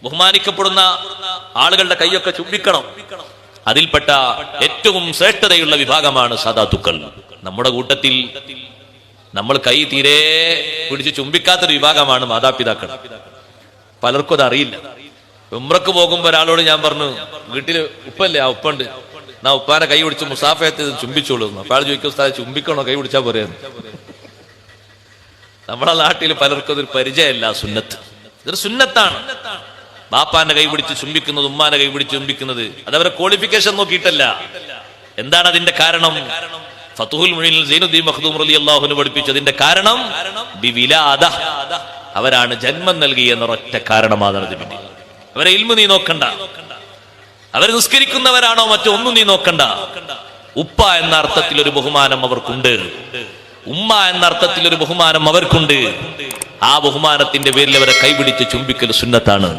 ബഹുമാനിക്കപ്പെടുന്ന ആളുകളുടെ കൈയൊക്കെ ചുംബിക്കണം. അതിൽപ്പെട്ട ഏറ്റവും ശ്രേഷ്ഠതയുള്ള വിഭാഗമാണ് സാദാത്തുക്കൾ. നമ്മുടെ കൂട്ടത്തിൽ നമ്മൾ കൈ തീരെ പിടിച്ച് ചുംബിക്കാത്തൊരു വിഭാഗമാണ് മാതാപിതാക്കൾ. പലർക്കും അത് അറിയില്ല. ഉംറക്ക് പോകുമ്പോ ഒരാളോട് ഞാൻ പറഞ്ഞു, വീട്ടില് ഉപ്പല്ലേ, ആ ഉപ്പുണ്ട്, എന്നാ ഉപ്പാനെ കൈ പിടിച്ച് മുസാഫയത്ത് ചുംബിച്ചോളൂ. അപ്പൊ ആൾ ചോദിക്കും, ഉസ്താദ് ചുംബിക്കണോ, കൈ പിടിച്ചാ പോരെയെന്ന്. നമ്മുടെ നാട്ടിൽ പലർക്കും അതൊരു പരിചയമല്ല. സുന്നത്ത്, ഇതൊരു സുന്നത്താണ്. ബാപ്പാന്റെ കൈ പിടിച്ച് ചുംബിക്കുന്നത്, ഉമ്മാന്റെ കൈ പിടിച്ച് ചുംബിക്കുന്നത് അതവരെ ക്വാളിഫിക്കേഷൻ നോക്കിയിട്ടല്ല. എന്താണ് അതിന്റെ കാരണം? ഫതുഹുൽ മുഈനിൽ സൈനുദ്ദീൻ മഖ്ദൂം റളിയല്ലാഹു അൻഹു പഠിപ്പിച്ചതിന്റെ കാരണം ബിവിലാദ, അവരാണ് ജന്മം നൽകി എന്നൊരൊറ്റ കാരണമാണ്. പിന്നെ അവരെ ഇൽമു നീ നോക്കണ്ട, അവർ നിസ്കരിക്കുന്നവരാണോ മറ്റോ ഒന്നും നീ നോക്കണ്ട. ഉപ്പ എന്ന അർത്ഥത്തിൽ ഒരു ബഹുമാനം അവർക്കുണ്ട്, ഉമ്മ എന്ന അർത്ഥത്തിൽ ഒരു ബഹുമാനം അവർക്കുണ്ട്. ആ ബഹുമാനത്തിന്റെ പേരിൽ അവരെ കൈപിടിച്ച് ചുംബിക്കൽ സുന്നത്താണ്.